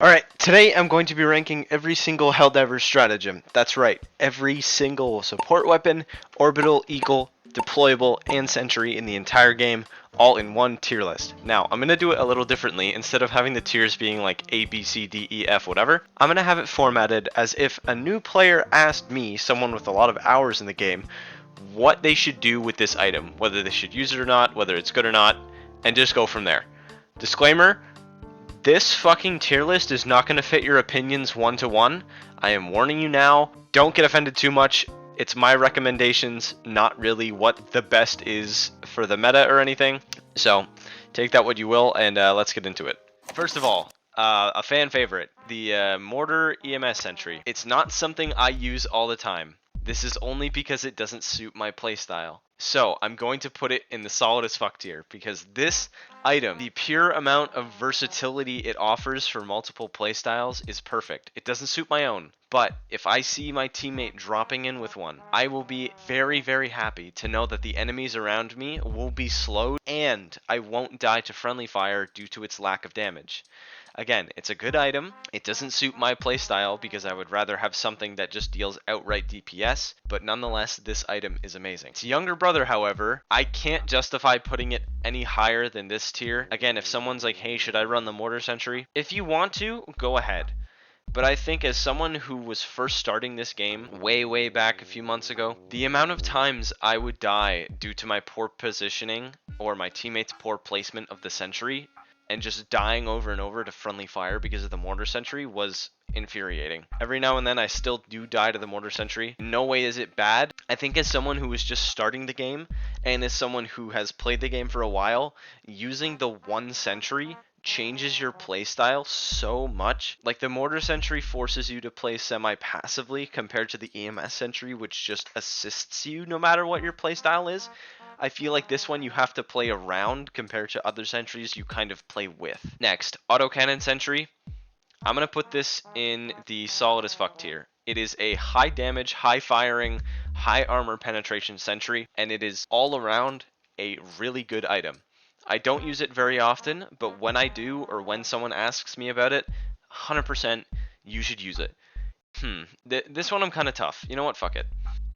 Alright, today I'm going to be ranking every single Helldivers stratagem. That's right, every single support weapon, orbital, eagle, deployable, and sentry in the entire game, all in one tier list. Now, I'm going to do it a little differently. Instead of having the tiers being like A, B, C, D, E, F, whatever, I'm going to have it formatted as if a new player asked me, someone with a lot of hours in the game, what they should do with this item, whether they should use it or not, whether it's good or not, and just go from there. Disclaimer, this fucking tier list is not going to fit your opinions one-to-one. I am warning you now. Don't get offended too much. It's my recommendations, not really what the best is for the meta or anything. So, take that what you will, and let's get into it. First of all, a fan favorite, the Mortar EMS Sentry. It's not something I use all the time. This is only because it doesn't suit my playstyle. So, I'm going to put it in the solid as fuck tier, because this item, the pure amount of versatility it offers for multiple playstyles is perfect. It doesn't suit my own, but if I see my teammate dropping in with one, I will be very, very happy to know that the enemies around me will be slowed and I won't die to friendly fire due to its lack of damage. Again, it's a good item. It doesn't suit my playstyle because I would rather have something that just deals outright DPS, but nonetheless, this item is amazing. To younger brother, however, I can't justify putting it any higher than this tier. Again, if someone's like, hey, should I run the Mortar Sentry? If you want to, go ahead. But I think as someone who was first starting this game way back a few months ago, the amount of times I would die due to my poor positioning or my teammates' poor placement of the sentry and just dying over and over to friendly fire because of the Mortar Sentry was infuriating. Every now and then I still do die to the Mortar Sentry. In no way is it bad. I think as someone who is just starting the game and as someone who has played the game for a while, using the one sentry changes your playstyle so much. Like the Mortar Sentry forces you to play semi-passively compared to the EMS Sentry, which just assists you no matter what your playstyle is. I feel like this one you have to play around compared to other sentries you kind of play with. Next, Autocannon Sentry. I'm going to put this in the solid as fuck tier. It is a high damage, high firing, high armor penetration sentry, and it is all around a really good item. I don't use it very often, but when I do, or when someone asks me about it, 100% you should use it. This one I'm kind of tough. You know what? Fuck it.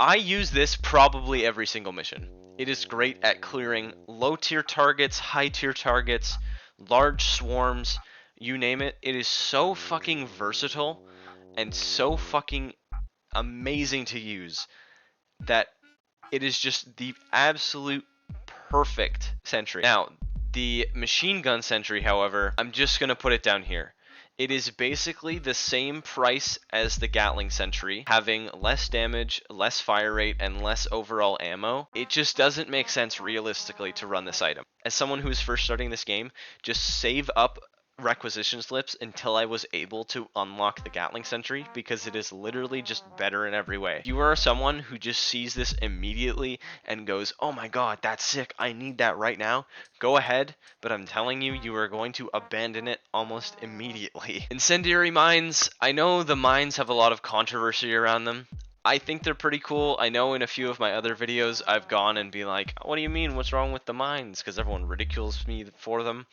I use this probably every single mission. It is great at clearing low tier targets, high tier targets, large swarms, you name it. It is so fucking versatile and so fucking amazing to use that it is just the absolute perfect sentry. Now, the machine gun sentry, however, I'm just going to put it down here. It is basically the same price as the Gatling Sentry, having less damage, less fire rate, and less overall ammo. It just doesn't make sense realistically to run this item. As someone who's first starting this game, just save up requisition slips until I was able to unlock the Gatling Sentry because it is literally just better in every way. If you are someone who just sees this immediately and goes, oh my god, that's sick, I need that right now, go ahead, but I'm telling you, you are going to abandon it almost immediately. Incendiary mines, I know the mines have a lot of controversy around them. I think they're pretty cool. I know in a few of my other videos I've gone and been like, what do you mean, what's wrong with the mines? Because everyone ridicules me for them.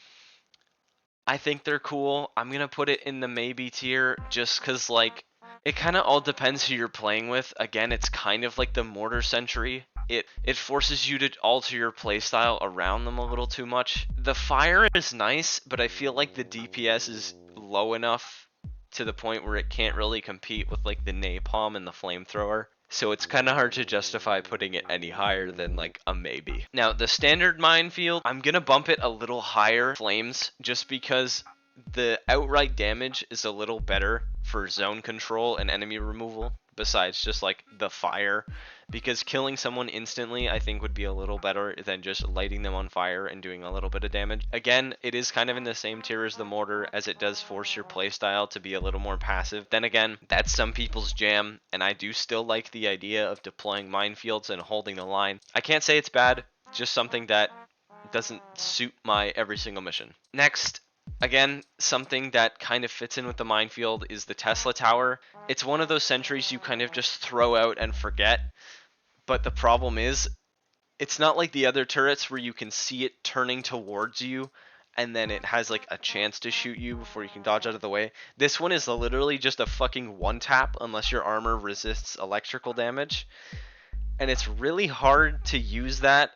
I think they're cool. I'm gonna put it in the maybe tier just because, like, it kind of all depends who you're playing with. Again, it's kind of like the Mortar Sentry. It forces you to alter your playstyle around them a little too much. The fire is nice, but I feel like the DPS is low enough to the point where it can't really compete with like the napalm and the flamethrower. So it's kind of hard to justify putting it any higher than like a maybe. Now the standard minefield, I'm gonna bump it a little higher, flames, just because the outright damage is a little better for zone control and enemy removal besides just like the fire, because killing someone instantly I think would be a little better than just lighting them on fire and doing a little bit of damage. Again, it is kind of in the same tier as the mortar, as it does force your playstyle to be a little more passive. Then again, that's some people's jam, and I do still like the idea of deploying minefields and holding the line. I can't say it's bad, just something that doesn't suit my every single mission. Next, again, something that kind of fits in with the minefield is the Tesla Tower. It's one of those sentries you kind of just throw out and forget, but the problem is, it's not like the other turrets where you can see it turning towards you and then it has like a chance to shoot you before you can dodge out of the way. This one is literally just a fucking one tap unless your armor resists electrical damage. And it's really hard to use that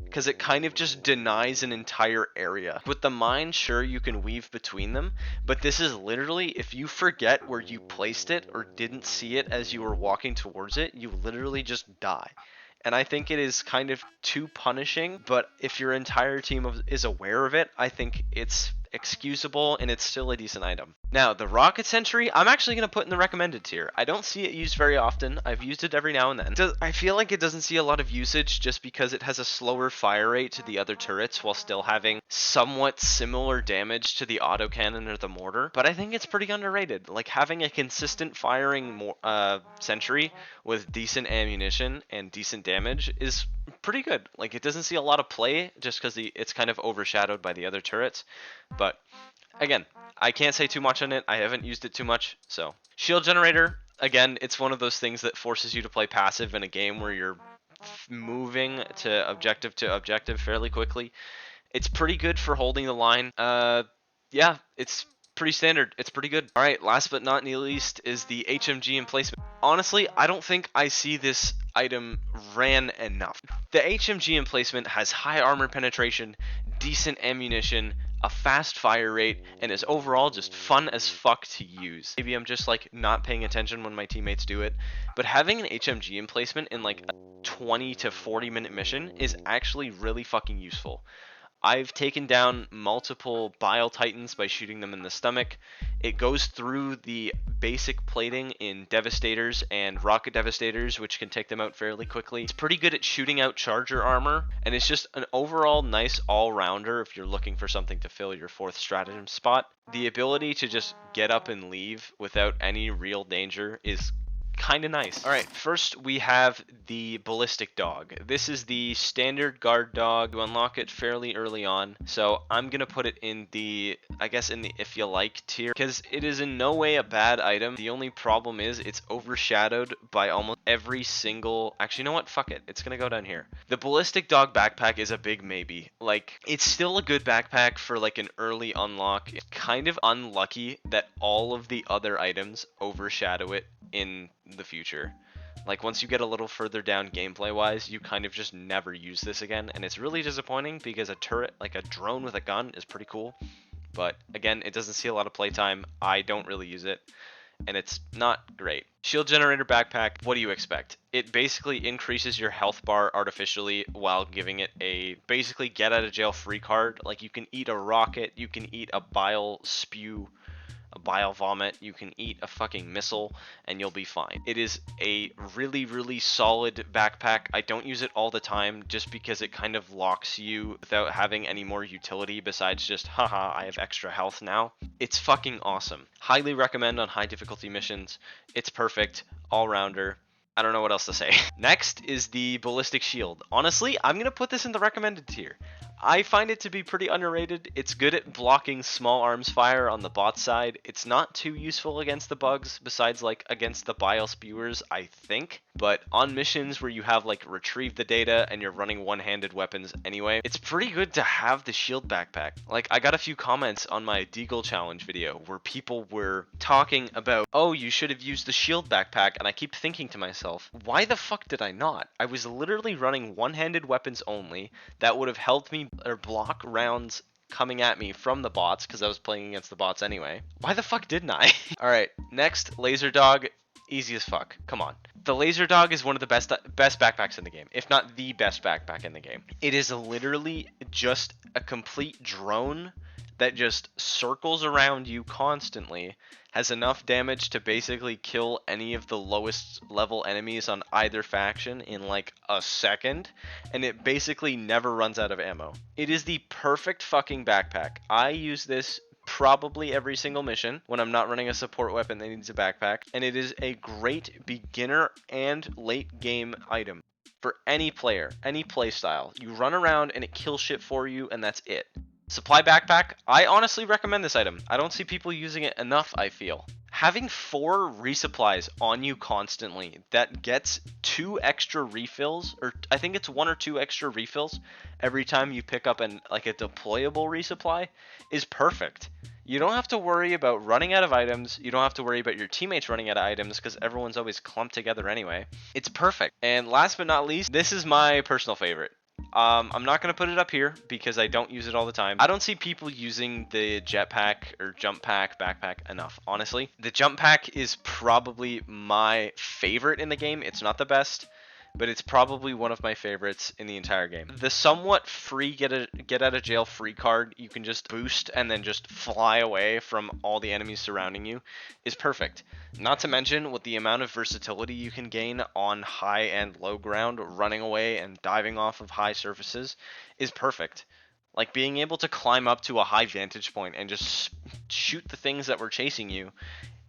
because it kind of just denies an entire area. With the mine, sure, you can weave between them, but this is literally, if you forget where you placed it or didn't see it as you were walking towards it, you literally just die. And I think it is kind of too punishing, but if your entire team is aware of it, I think it's excusable and it's still a decent item. Now, the rocket sentry, I'm actually going to put in the recommended tier. I don't see it used very often. I've used it every now and then. I feel like it doesn't see a lot of usage just because it has a slower fire rate to the other turrets while still having somewhat similar damage to the autocannon or the mortar. But I think it's pretty underrated. Like, having a consistent firing sentry with decent ammunition and decent damage is pretty good. Like, it doesn't see a lot of play just because it's kind of overshadowed by the other turrets. But again, I can't say too much on it. I haven't used it too much. So, shield generator, again, it's one of those things that forces you to play passive in a game where you're moving to objective fairly quickly. It's pretty good for holding the line. Yeah, it's pretty standard. It's pretty good. All right, last but not least is the HMG emplacement. Honestly, I don't think I see this item ran enough. The HMG emplacement has high armor penetration, decent ammunition, a fast fire rate, and is overall just fun as fuck to use. Maybe I'm just like not paying attention when my teammates do it, but having an HMG emplacement in like a 20 to 40 minute mission is actually really fucking useful. I've taken down multiple Bile Titans by shooting them in the stomach. It goes through the basic plating in Devastators and Rocket Devastators, which can take them out fairly quickly. It's pretty good at shooting out Charger armor, and it's just an overall nice all-rounder if you're looking for something to fill your 4th Stratagem spot. The ability to just get up and leave without any real danger is kind of nice. All right, first we have the Ballistic Dog. This is the standard guard dog. You unlock it fairly early on, so I'm gonna put it in the, I guess, in the if you like tier, because it is in no way a bad item. The only problem is it's overshadowed by almost every single, actually, you know what, fuck it, it's gonna go down here. The Ballistic Dog backpack is a big maybe. Like, it's still a good backpack for like an early unlock. It's kind of unlucky that all of the other items overshadow it in the future. Like, once you get a little further down gameplay wise, you kind of just never use this again, and it's really disappointing because a turret, like a drone with a gun, is pretty cool. But again, it doesn't see a lot of playtime. I don't really use it, and it's not great. Shield generator backpack, what do you expect? It basically increases your health bar artificially while giving it a basically get out of jail free card. Like, you can eat a rocket, you can eat a bile spew, a bile vomit, you can eat a fucking missile, and you'll be fine. It is a really, really solid backpack. I don't use it all the time just because it kind of locks you without having any more utility besides just, haha, I have extra health now. It's fucking awesome. Highly recommend on high difficulty missions. It's perfect, all-rounder. I don't know what else to say. Next is the Ballistic Shield. Honestly, I'm gonna put this in the recommended tier. I find it to be pretty underrated. It's good at blocking small arms fire on the bot side. It's not too useful against the bugs, besides like against the bile spewers, I think. But on missions where you have like retrieve the data and you're running one-handed weapons anyway, it's pretty good to have the shield backpack. Like, I got a few comments on my Deagle challenge video where people were talking about, oh, you should have used the shield backpack, and I keep thinking to myself, why the fuck did I not? I was literally running one-handed weapons only that would have helped me or block rounds coming at me from the bots because I was playing against the bots anyway. Why the fuck didn't I? Alright, next, Laser Dog. Easy as fuck. Come on. The Laser Dog is one of the best backpacks in the game, if not the best backpack in the game. It is literally just a complete drone that just circles around you constantly, has enough damage to basically kill any of the lowest level enemies on either faction in like a second, and it basically never runs out of ammo. It is the perfect fucking backpack. I use this probably every single mission when I'm not running a support weapon that needs a backpack, and it is a great beginner and late game item for any player, any playstyle. You run around and it kills shit for you, and that's it. Supply backpack, I honestly recommend this item. I don't see people using it enough, I feel. Having 4 resupplies on you constantly that gets 2 extra refills, or I think it's 1 or 2 extra refills every time you pick up like a deployable resupply is perfect. You don't have to worry about running out of items. You don't have to worry about your teammates running out of items because everyone's always clumped together anyway. It's perfect. And last but not least, this is my personal favorite. I'm not going to put it up here because I don't use it all the time. I don't see people using the jetpack or jump pack, backpack enough, honestly. The jump pack is probably my favorite in the game. It's not the best, but it's probably one of my favorites in the entire game. The somewhat free get out of jail free card, you can just boost and then just fly away from all the enemies surrounding you, is perfect. Not to mention with the amount of versatility you can gain on high and low ground, running away and diving off of high surfaces is perfect. Like being able to climb up to a high vantage point and just shoot the things that were chasing you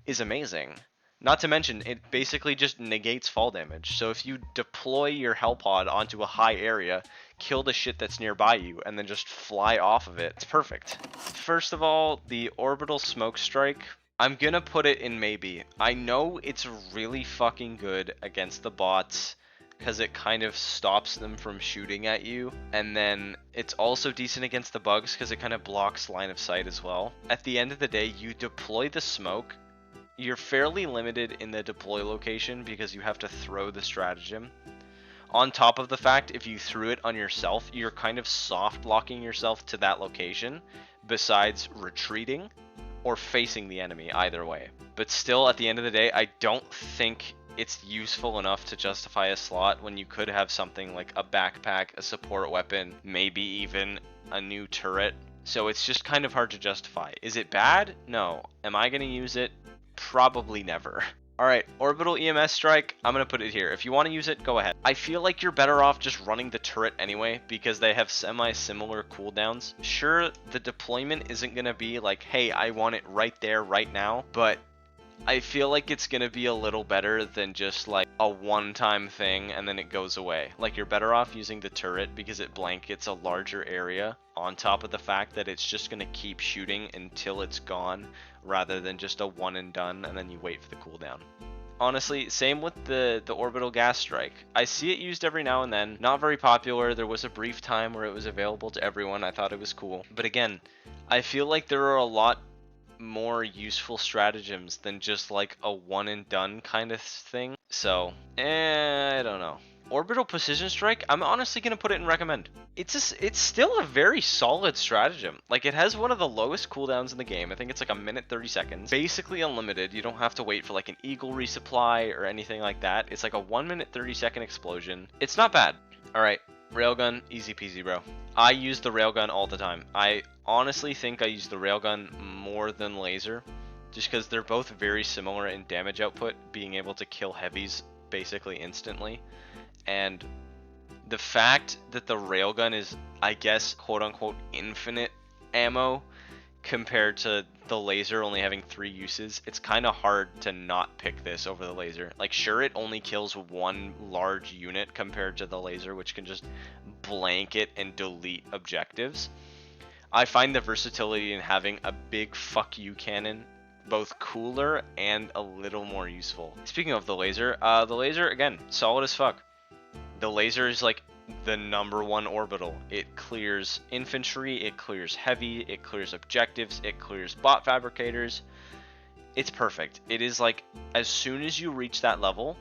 is amazing. Not to mention, it basically just negates fall damage. So if you deploy your hell pod onto a high area, kill the shit that's nearby you, and then just fly off of it, it's perfect. First of all, the orbital smoke strike, I'm gonna put it in maybe. I know it's really fucking good against the bots, because it kind of stops them from shooting at you, and then it's also decent against the bugs because it kind of blocks line of sight as well. At the end of the day, you deploy the smoke, you're fairly limited in the deploy location because you have to throw the stratagem. On top of the fact, if you threw it on yourself, you're kind of soft locking yourself to that location, besides retreating or facing the enemy, either way. But still, at the end of the day, I don't think it's useful enough to justify a slot when you could have something like a backpack, a support weapon, maybe even a new turret. So it's just kind of hard to justify. Is it bad? No. Am I going to use it? Probably never. Alright, orbital EMS strike, I'm going to put it here. If you want to use it, go ahead. I feel like you're better off just running the turret anyway because they have semi-similar cooldowns. Sure, the deployment isn't going to be like, hey, I want it right there, right now, but I feel like it's going to be a little better than just like a one-time thing and then it goes away. Like you're better off using the turret because it blankets a larger area on top of the fact that it's just going to keep shooting until it's gone rather than just a one and done and then you wait for the cooldown. Honestly, same with the orbital gas strike. I see it used every now and then. Not very popular. There was a brief time where it was available to everyone. I thought it was cool. But again, I feel like there are a lot more useful stratagems than just like a one and done kind of thing. So, I don't know. Orbital precision strike, I'm honestly gonna put it in recommend. It's still a very solid stratagem. Like it has one of the lowest cooldowns in the game. I think it's like a minute 30 seconds. Basically unlimited. You don't have to wait for like an eagle resupply or anything like that. It's like a 1 minute 30 second explosion. It's not bad. All right, railgun, easy peasy, bro. I use the railgun all the time. I honestly think I use the railgun more than laser, just because they're both very similar in damage output, being able to kill heavies basically instantly. And the fact that the railgun is, I guess, quote-unquote infinite ammo compared to the laser only having 3 uses, it's kind of hard to not pick this over the laser. Like, sure, it only kills one large unit compared to the laser, which can just blanket and delete objectives. I find the versatility in having a big fuck you cannon both cooler and a little more useful. Speaking of the laser, again, solid as fuck. The laser is like the #1 orbital. It clears infantry, it clears heavy, it clears objectives, it clears bot fabricators. It's perfect. It is like, as soon as you reach that level,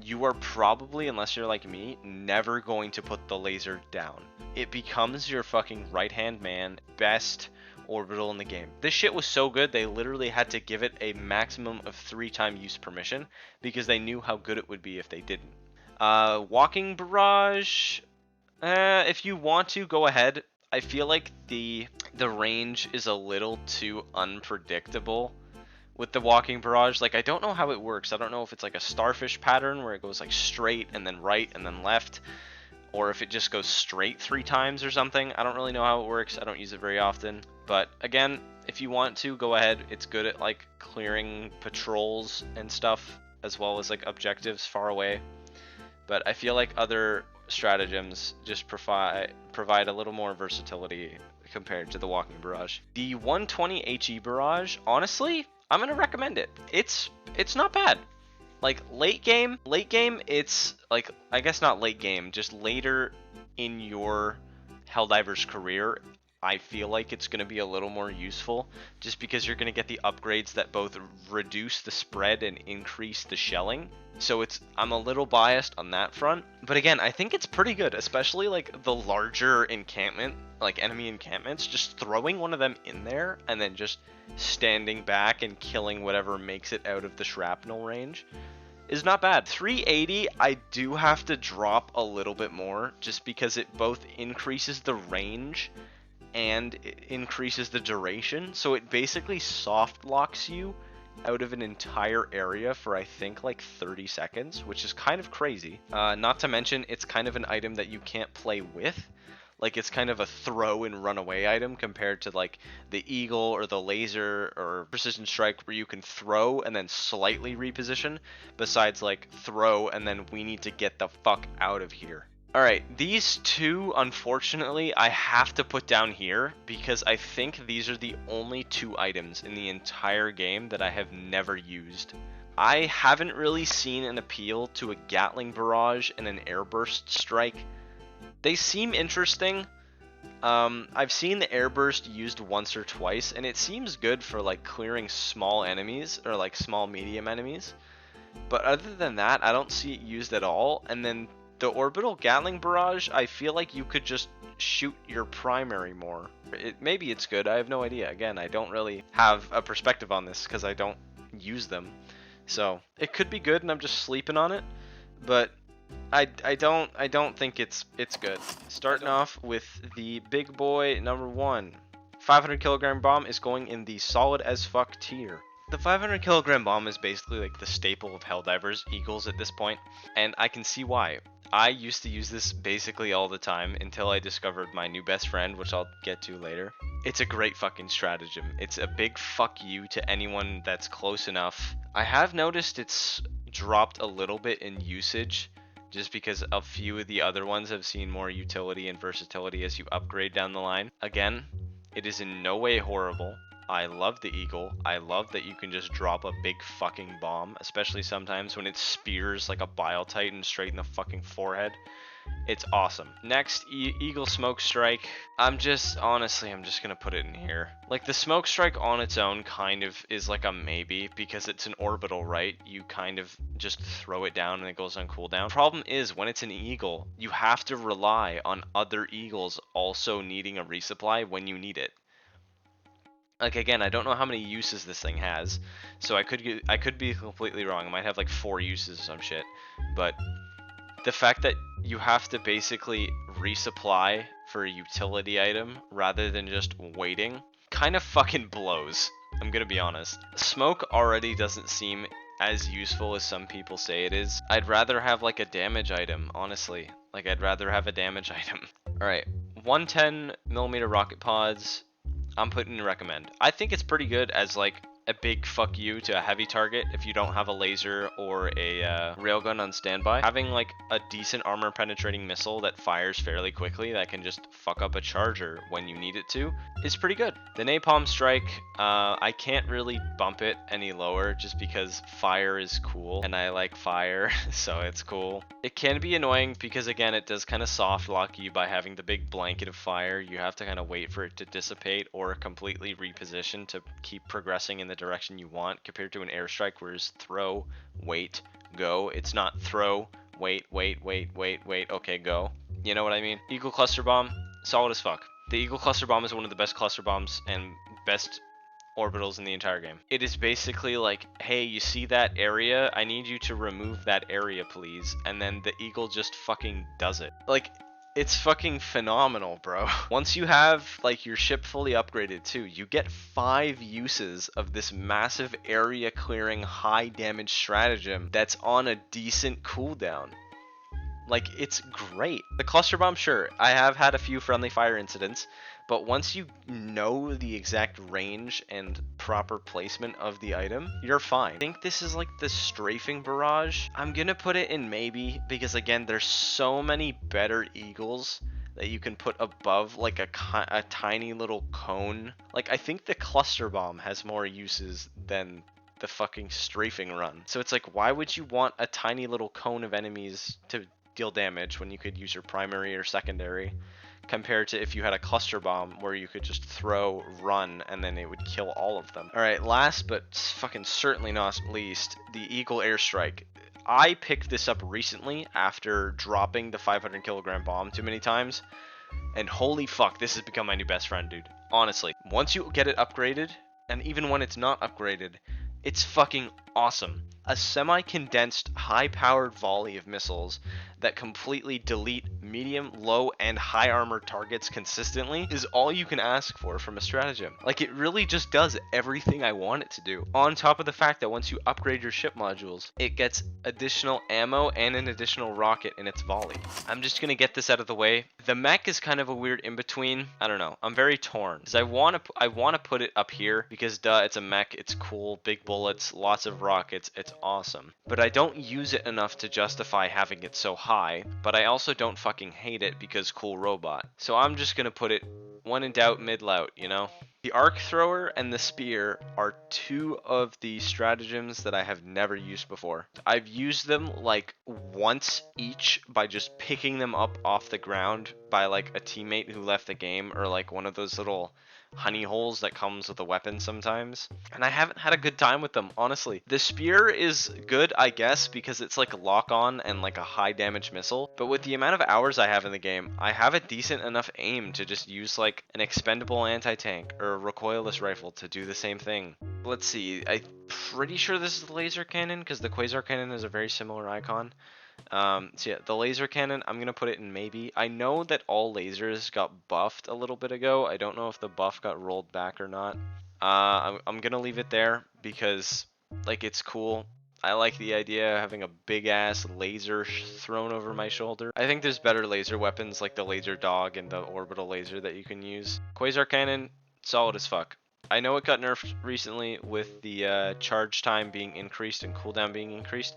you are probably, unless you're like me, never going to put the laser down. It becomes your fucking right-hand man, best orbital in the game. This shit was so good, they literally had to give it a maximum of 3-time use permission because they knew how good it would be if they didn't. Walking barrage, if you want to, go ahead. I feel like the range is a little too unpredictable with the walking barrage. Like, I don't know how it works. I don't know if it's like a starfish pattern where it goes like straight and then right and then left, or if it just goes straight 3 times or something. I don't really know how it works. I don't use it very often. But again, if you want to, go ahead. It's good at like clearing patrols and stuff, as well as like objectives far away. But I feel like other stratagems just provide a little more versatility compared to the walking barrage. The 120 HE barrage, honestly, I'm gonna recommend it. It's not bad. Like late game, it's like, I guess not late game, just later in your Helldivers career, I feel like it's going to be a little more useful just because you're going to get the upgrades that both reduce the spread and increase the shelling. So I'm a little biased on that front, but again, I think it's pretty good, especially like the larger encampment, like enemy encampments, just throwing one of them in there and then just standing back and killing whatever makes it out of the shrapnel range is not bad. 380, I do have to drop a little bit more just because it both increases the range and it increases the duration. So it basically soft locks you out of an entire area for I think like 30 seconds, which is kind of crazy. Not to mention it's kind of an item that you can't play with. Like it's kind of a throw and run away item compared to like the eagle or the laser or precision strike where you can throw and then slightly reposition, besides like throw and then we need to get the fuck out of here. Alright, these two, unfortunately, I have to put down here because I think these are the only two items in the entire game that I have never used. I haven't really seen an appeal to a Gatling barrage and an airburst strike. They seem interesting. I've seen the airburst used once or twice, and it seems good for like clearing small enemies or like small medium enemies. But other than that, I don't see it used at all. And then the orbital Gatling barrage, I feel like you could just shoot your primary more. Maybe it's good. I have no idea. Again, I don't really have a perspective on this because I don't use them. So it could be good, and I'm just sleeping on it. But I don't think it's good. Starting off with the big boy number 1. 500 kilogram bomb is going in the solid as fuck tier. The 500 kilogram bomb is basically like the staple of Helldivers Eagles at this point, and I can see why. I used to use this basically all the time until I discovered my new best friend, which I'll get to later. It's a great fucking stratagem. It's a big fuck you to anyone that's close enough. I have noticed it's dropped a little bit in usage, just because a few of the other ones have seen more utility and versatility as you upgrade down the line. Again, it is in no way horrible. I love the Eagle. I love that you can just drop a big fucking bomb, especially sometimes when it spears like a Bile Titan straight in the fucking forehead. It's awesome. Next, Eagle Smoke Strike. Honestly, I'm just gonna put it in here. Like, the Smoke Strike on its own kind of is like a maybe, because it's an orbital, right? You kind of just throw it down and it goes on cooldown. Problem is, when it's an Eagle, you have to rely on other Eagles also needing a resupply when you need it. Like, again, I don't know how many uses this thing has, so I could be completely wrong. It might have like 4 uses or some shit, but the fact that you have to basically resupply for a utility item rather than just waiting kind of fucking blows. I'm gonna be honest. Smoke already doesn't seem as useful as some people say it is. I'd rather have like a damage item, honestly. Like, I'd rather have a damage item. Alright, 110mm rocket pods. I'm putting recommend. I think it's pretty good as like a big fuck you to a heavy target if you don't have a laser or a railgun on standby. Having like a decent armor penetrating missile that fires fairly quickly that can just fuck up a charger when you need it to is pretty good. The napalm strike, I can't really bump it any lower just because fire is cool and I like fire, so it's cool. It can be annoying because again it does kind of soft lock you by having the big blanket of fire. You have to kind of wait for it to dissipate or completely reposition to keep progressing in the direction you want, compared to an airstrike where it's throw, wait, go. It's not throw, wait, okay, go. You know what I mean? Eagle cluster bomb, solid as fuck. The Eagle cluster bomb is one of the best cluster bombs and best orbitals in the entire game. It is basically like, hey, you see that area? I need you to remove that area, please. And then the Eagle just fucking does it. Like, it's fucking phenomenal, bro. Once you have like your ship fully upgraded too, you get 5 uses of this massive area clearing high damage stratagem that's on a decent cooldown. Like, it's great. The cluster bomb, sure, I have had a few friendly fire incidents, but once you know the exact range and proper placement of the item, you're fine. I think this is like the strafing barrage. I'm gonna put it in maybe, because again, there's so many better Eagles that you can put above like a tiny little cone. Like, I think the cluster bomb has more uses than the fucking strafing run. So it's like, why would you want a tiny little cone of enemies to deal damage when you could use your primary or secondary, compared to if you had a cluster bomb where you could just throw, run, and then it would kill all of them. Alright, last but fucking certainly not least, the Eagle Airstrike. I picked this up recently after dropping the 500 kilogram bomb too many times, and holy fuck, this has become my new best friend, dude. Honestly, once you get it upgraded, and even when it's not upgraded, it's fucking awesome. A semi-condensed, high-powered volley of missiles that completely delete medium, low, and high armor targets consistently is all you can ask for from a stratagem. Like, it really just does everything I want it to do. On top of the fact that once you upgrade your ship modules, it gets additional ammo and an additional rocket in its volley. I'm just gonna get this out of the way. The mech is kind of a weird in-between. I don't know. I'm very torn, because I want to put it up here because duh, it's a mech, it's cool, big bullets, lots of rockets, it's awesome. But I don't use it enough to justify having it so high, but I also don't fucking hate it because cool robot. So I'm just gonna put it, when in doubt, mid-lout, you know? The arc thrower and the spear are two of the stratagems that I have never used before. I've used them like once each by just picking them up off the ground by like a teammate who left the game, or like one of those little honey holes that comes with a weapon sometimes, and I haven't had a good time with them, honestly. The spear is good, I guess, because it's like a lock-on and like a high damage missile, but with the amount of hours I have in the game, I have a decent enough aim to just use like an expendable anti-tank or a recoilless rifle to do the same thing. Let's see, I'm pretty sure this is the laser cannon because the quasar cannon is a very similar icon. So yeah, the laser cannon, I'm gonna put it in maybe. I know that all lasers got buffed a little bit ago. I don't know if the buff got rolled back or not. I'm gonna leave it there because like it's cool. I like the idea of having a big ass laser thrown over my shoulder. I think there's better laser weapons like the laser dog and the orbital laser that you can use. Quasar cannon, solid as fuck. I know it got nerfed recently with the charge time being increased and cooldown being increased,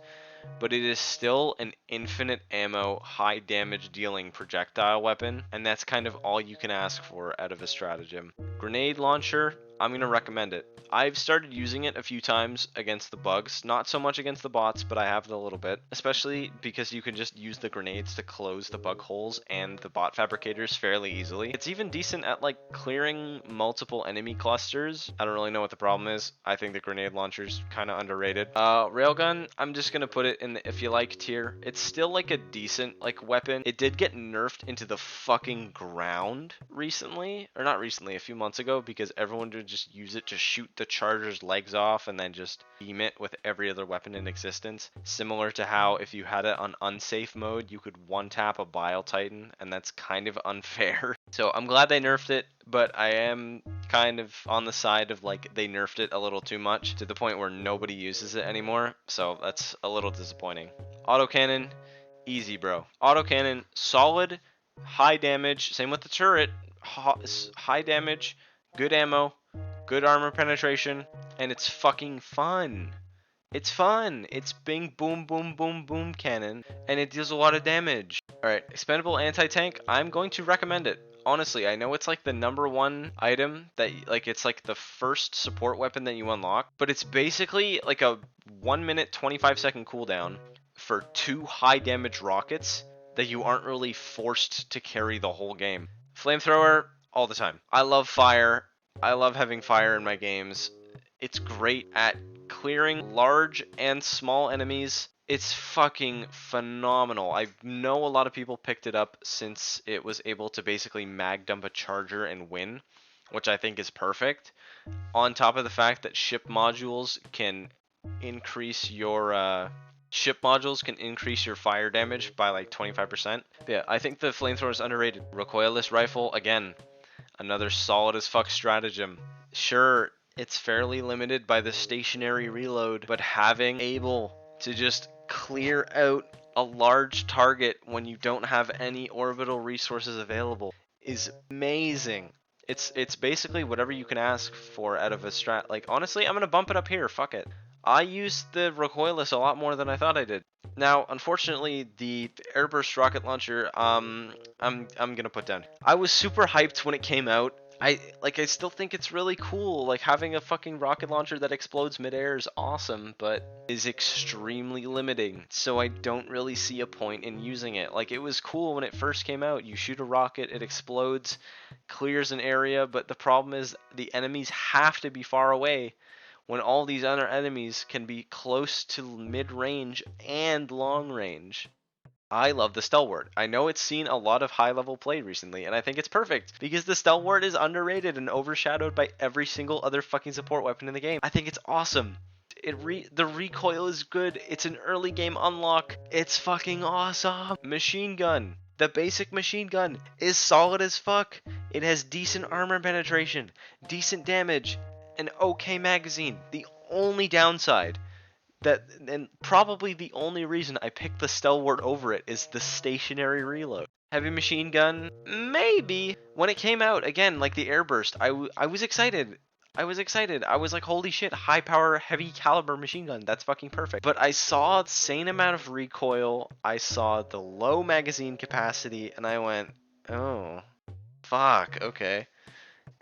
but it is still an infinite ammo, high damage dealing projectile weapon, and that's kind of all you can ask for out of a stratagem. Grenade launcher, I'm going to recommend it. I've started using it a few times against the bugs, not so much against the bots, but I have it a little bit, especially because you can just use the grenades to close the bug holes and the bot fabricators fairly easily. It's even decent at like clearing multiple enemy clusters. I don't really know what the problem is. I think the grenade launcher's kind of underrated. Railgun, I'm just going to put it in the if you like tier. It's still like a decent like weapon. It did get nerfed into the fucking ground recently, or not recently, a few months ago, because everyone would just use it to shoot the charger's legs off and then just beam it with every other weapon in existence. Similar to how if you had it on unsafe mode, you could one tap a Bile Titan, and that's kind of unfair. So I'm glad they nerfed it, but I am kind of on the side of like they nerfed it a little too much to the point where nobody uses it anymore. So that's a little disappointing. Autocannon, easy bro. Autocannon, solid, high damage. Same with the turret. High damage, good ammo, good armor penetration, and it's fucking fun. It's fun. It's bing boom boom boom boom cannon, and it deals a lot of damage. Alright, expendable anti-tank, I'm going to recommend it. Honestly, I know it's like the #1 item that like it's like the first support weapon that you unlock, but it's basically like a 1 minute 25-second cooldown for 2 high damage rockets that you aren't really forced to carry the whole game. Flamethrower, all the time. I love fire. I love having fire in my games. It's great at clearing large and small enemies. It's fucking phenomenal. I know a lot of people picked it up since it was able to basically mag dump a charger and win, which I think is perfect. On top of the fact that ship modules can increase your fire damage by like 25%. But yeah, I think the flamethrower is underrated. Recoilless rifle, again, another solid as fuck stratagem. Sure, it's fairly limited by the stationary reload, but having able to just clear out a large target when you don't have any orbital resources available is amazing. It's basically whatever you can ask for out of a strat. Like honestly, I'm gonna bump it up here. Fuck it. I used the recoilless a lot more than I thought I did. Now, unfortunately, the airburst rocket launcher, I'm gonna put down. I was super hyped when it came out. I still think it's really cool. Like having a fucking rocket launcher that explodes midair is awesome, but is extremely limiting. So I don't really see a point in using it. Like it was cool when it first came out. You shoot a rocket, it explodes, clears an area, but the problem is the enemies have to be far away when all these other enemies can be close to mid-range and long range. I love the Stalwart. I know it's seen a lot of high level play recently, and I think it's perfect because the Stalwart is underrated and overshadowed by every single other fucking support weapon in the game. I think it's awesome. The recoil is good. It's an early game unlock. It's fucking awesome. Machine gun. The basic machine gun is solid as fuck. It has decent armor penetration, decent damage, an okay magazine. The only downside that, and probably the only reason I picked the Stalwart over it, is the stationary reload. Heavy machine gun, maybe. When it came out, again, like the airburst, I was excited. I was excited. I was like, holy shit, high power, heavy caliber machine gun. That's fucking perfect. But I saw the insane amount of recoil. I saw the low magazine capacity, and I went, oh, fuck, okay.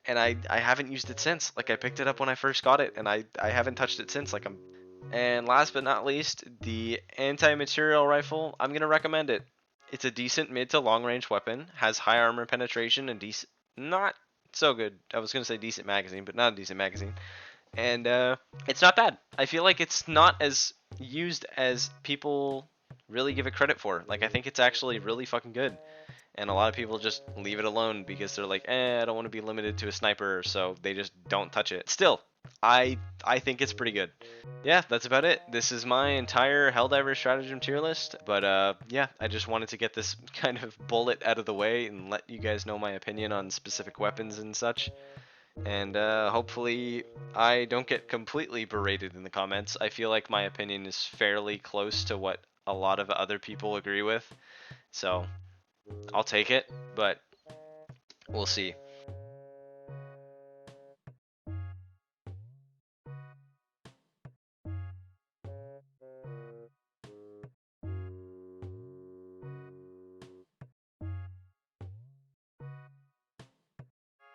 And I haven't used it since. Like I picked it up when I first got it, and I haven't touched it since. Like I'm. And last but not least, the anti-material rifle. I'm gonna recommend it. It's a decent mid to long range weapon. Has high armor penetration and decent, not so good. I was gonna say decent magazine, but not a decent magazine. And it's not bad. I feel like it's not as used as people really give it credit for. Like I think it's actually really fucking good. And a lot of people just leave it alone because they're like, I don't want to be limited to a sniper, so they just don't touch it. Still, I think it's pretty good. Yeah, that's about it. This is my entire Helldivers Stratagem tier list, but yeah, I just wanted to get this kind of bullet out of the way and let you guys know my opinion on specific weapons and such. And hopefully I don't get completely berated in the comments. I feel like my opinion is fairly close to what a lot of other people agree with, so I'll take it, but we'll see.